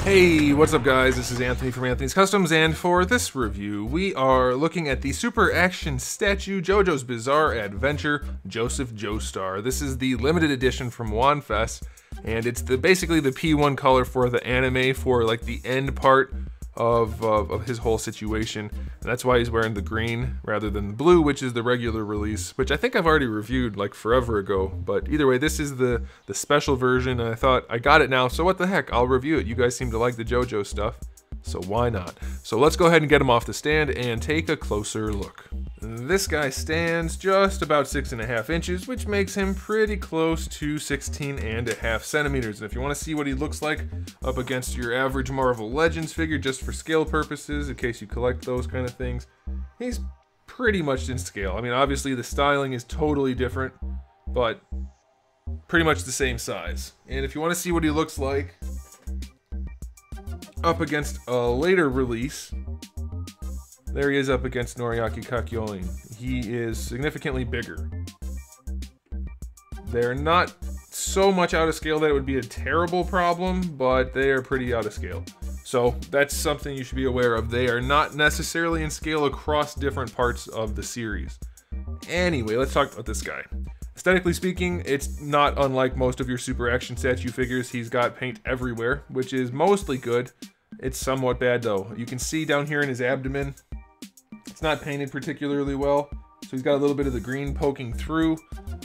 Hey, what's up guys? This is Anthony from Anthony's Customs, and for this review, we are looking at the Super Action Statue JoJo's Bizarre Adventure Joseph Joestar. This is the limited edition from Wanfest, and it's basically the P1 color for the anime for like the end part of his whole situation. And that's why he's wearing the green rather than the blue, which is the regular release, which I think I've already reviewed like forever ago. But either way, this is the special version, and I thought I got it now, so what the heck, I'll review it. You guys seem to like the JoJo stuff, so why not? So let's go ahead and get him off the stand and take a closer look. This guy stands just about 6.5 inches, which makes him pretty close to 16.5 centimeters. And if you want to see what he looks like up against your average Marvel Legends figure, just for scale purposes, in case you collect those kind of things, he's pretty much in scale. I mean, obviously the styling is totally different, but pretty much the same size. And if you want to see what he looks like up against a later release, there he is up against Noriaki Kakyoin. He is significantly bigger. They're not so much out of scale that it would be a terrible problem, but they are pretty out of scale. So that's something you should be aware of. They are not necessarily in scale across different parts of the series. Anyway, let's talk about this guy. Aesthetically speaking, it's not unlike most of your Super Action statue figures. He's got paint everywhere, which is mostly good. It's somewhat bad though. You can see down here in his abdomen, it's not painted particularly well, so he's got a little bit of the green poking through.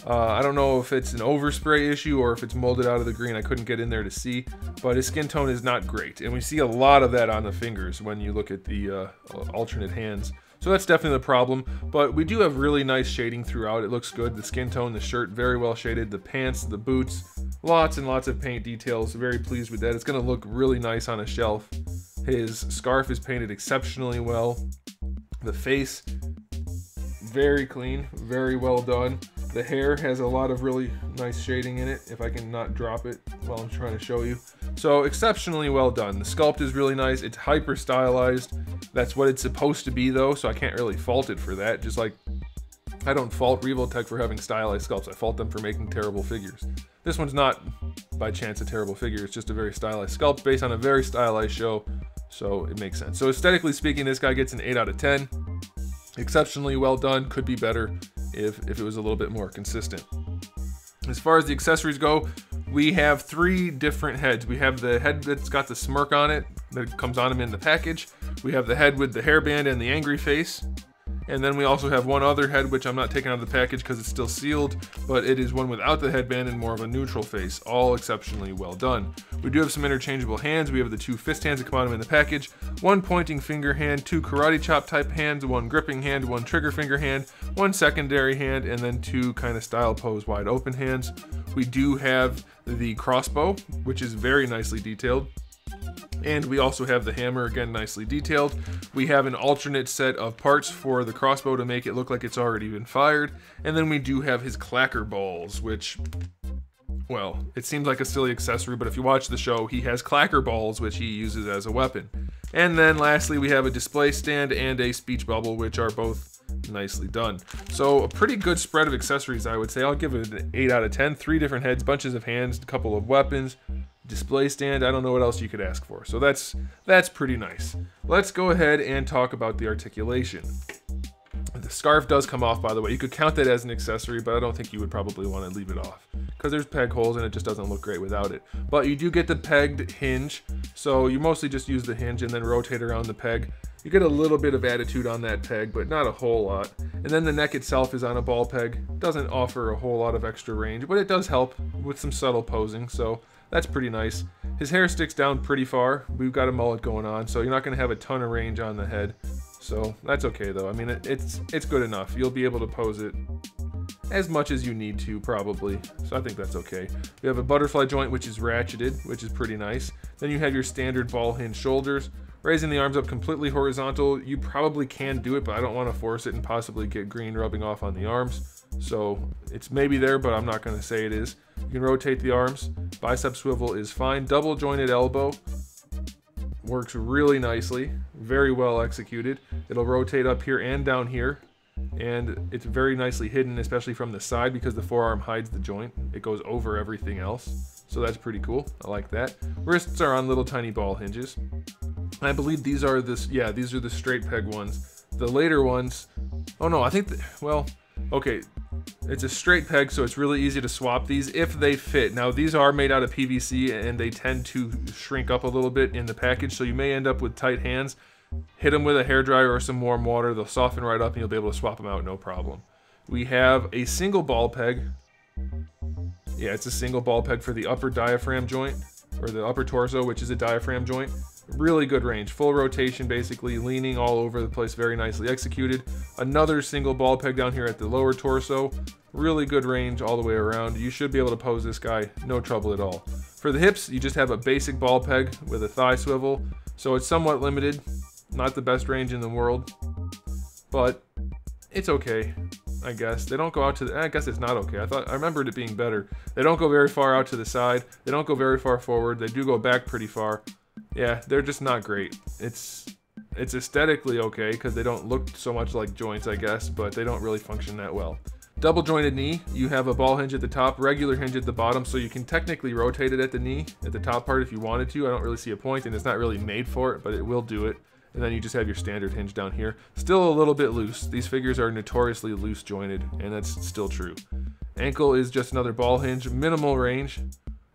I don't know if it's an overspray issue or if it's molded out of the green. I couldn't get in there to see, but his skin tone is not great, and we see a lot of that on the fingers when you look at the alternate hands. So that's definitely the problem, but we do have really nice shading throughout. It looks good. The skin tone, the shirt, very well shaded. The pants, the boots, lots and lots of paint details. Very pleased with that. It's gonna look really nice on a shelf. His scarf is painted exceptionally well. The face, very clean, very well done. The hair has a lot of really nice shading in it, if I can not drop it while I'm trying to show you. So exceptionally well done. The sculpt is really nice. It's hyper stylized. That's what it's supposed to be though, so I can't really fault it for that. Just like I don't fault Revoltech for having stylized sculpts. I fault them for making terrible figures. This one's not by chance a terrible figure. It's just a very stylized sculpt based on a very stylized show. So it makes sense. So aesthetically speaking, this guy gets an 8 out of 10. Exceptionally well done. Could be better if it was a little bit more consistent. As far as the accessories go, we have 3 different heads. We have the head that's got the smirk on it that comes on him in the package. We have the head with the hairband and the angry face. And then we also have one other head, which I'm not taking out of the package because it's still sealed, but it is one without the headband and more of a neutral face. All exceptionally well done. We do have some interchangeable hands. We have the 2 fist hands that come out in the package, 1 pointing finger hand, 2 karate chop type hands, 1 gripping hand, 1 trigger finger hand, 1 secondary hand, and then 2 kind of style pose wide open hands. We do have the crossbow, which is very nicely detailed. And we also have the hammer, again nicely detailed. We have an alternate set of parts for the crossbow to make it look like it's already been fired. And then we do have his clacker balls, which, well, it seems like a silly accessory, but if you watch the show, he has clacker balls, which he uses as a weapon. And then lastly, we have a display stand and a speech bubble, which are both nicely done. So a pretty good spread of accessories, I would say. I'll give it an 8 out of 10. 3 different heads, bunches of hands, a couple of weapons, display stand. I don't know what else you could ask for. So that's pretty nice. Let's go ahead and talk about the articulation. The scarf does come off, by the way. You could count that as an accessory, but I don't think you would probably want to leave it off because there's peg holes and it just doesn't look great without it. But you do get the pegged hinge, so you mostly just use the hinge and then rotate around the peg. You get a little bit of attitude on that peg, but not a whole lot. And then the neck itself is on a ball peg. Doesn't offer a whole lot of extra range, but it does help with some subtle posing, so that's pretty nice. His hair sticks down pretty far. We've got a mullet going on, so you're not going to have a ton of range on the head. So that's okay though. I mean, it's good enough. You'll be able to pose it as much as you need to, probably. So I think that's okay. We have a butterfly joint, which is ratcheted, which is pretty nice. Then you have your standard ball hinge shoulders. Raising the arms up completely horizontal, you probably can do it, but I don't want to force it and possibly get green rubbing off on the arms. So it's maybe there, but I'm not going to say it is. You can rotate the arms. Bicep swivel is fine. Double jointed elbow works really nicely. Very well executed. It'll rotate up here and down here. And it's very nicely hidden, especially from the side, because the forearm hides the joint. It goes over everything else. so that's pretty cool. I like that. Wrists are on little tiny ball hinges. I believe these are these are the straight peg ones. The later ones, oh no, I think, well, okay, it's a straight peg, so it's really easy to swap these if they fit. Now, these are made out of PVC, and they tend to shrink up a little bit in the package, so you may end up with tight hands. Hit them with a hairdryer or some warm water. They'll soften right up, and you'll be able to swap them out, no problem. We have a single ball peg. Yeah, it's a single ball peg for the upper diaphragm joint, or the upper torso, which is a diaphragm joint. Really good range, full rotation basically, leaning all over the place, very nicely executed. Another single ball peg down here at the lower torso. Really good range all the way around. You should be able to pose this guy, no trouble at all. For the hips, you just have a basic ball peg with a thigh swivel, so it's somewhat limited. Not the best range in the world, but it's okay, I guess. They don't go out to the, I guess it's not okay. I remembered it being better. They don't go very far out to the side. They don't go very far forward. They do go back pretty far. Yeah, they're just not great. It's aesthetically okay because they don't look so much like joints, I guess, but they don't really function that well. Double jointed knee, you have a ball hinge at the top, regular hinge at the bottom, so you can technically rotate it at the knee, at the top part if you wanted to. I don't really see a point, and it's not really made for it, but it will do it. And then you just have your standard hinge down here. Still a little bit loose. These figures are notoriously loose jointed, and that's still true. Ankle is just another ball hinge, minimal range.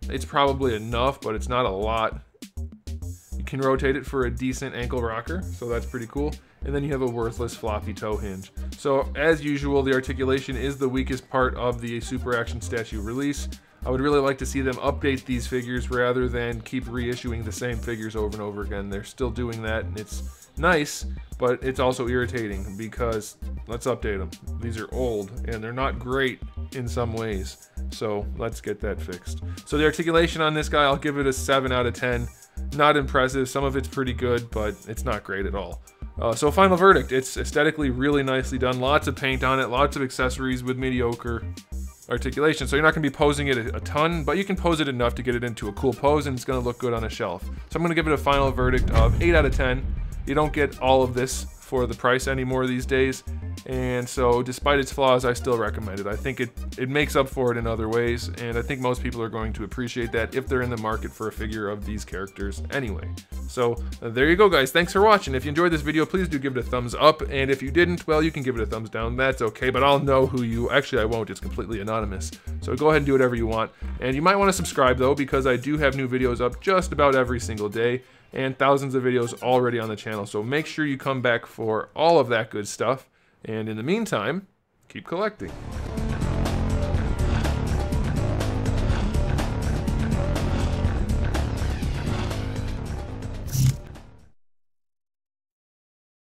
It's probably enough, but it's not a lot. You can rotate it for a decent ankle rocker, so that's pretty cool. And then you have a worthless floppy toe hinge. So as usual, the articulation is the weakest part of the Super Action statue release. I would really like to see them update these figures rather than keep reissuing the same figures over and over again. They're still doing that, and it's nice, but it's also irritating because let's update them. These are old, and they're not great in some ways, so let's get that fixed. So the articulation on this guy, I'll give it a 7 out of 10. Not impressive. Some of it's pretty good, but it's not great at all. So final verdict, it's aesthetically really nicely done. Lots of paint on it, lots of accessories with mediocre articulation. So you're not going to be posing it a ton, but you can pose it enough to get it into a cool pose, and it's going to look good on a shelf. So I'm going to give it a final verdict of 8 out of 10. You don't get all of this for the price anymore these days, and so despite its flaws, I still recommend it. I think it makes up for it in other ways, and I think most people are going to appreciate that if they're in the market for a figure of these characters anyway. So there you go, guys. Thanks for watching. If you enjoyed this video, please do give it a thumbs up, and if you didn't, well, you can give it a thumbs down. That's okay, but I'll know who you... Actually, I won't. It's completely anonymous. So go ahead and do whatever you want. And you might want to subscribe, though, because I do have new videos up just about every single day, and thousands of videos already on the channel. So make sure you come back for all of that good stuff. And in the meantime, keep collecting.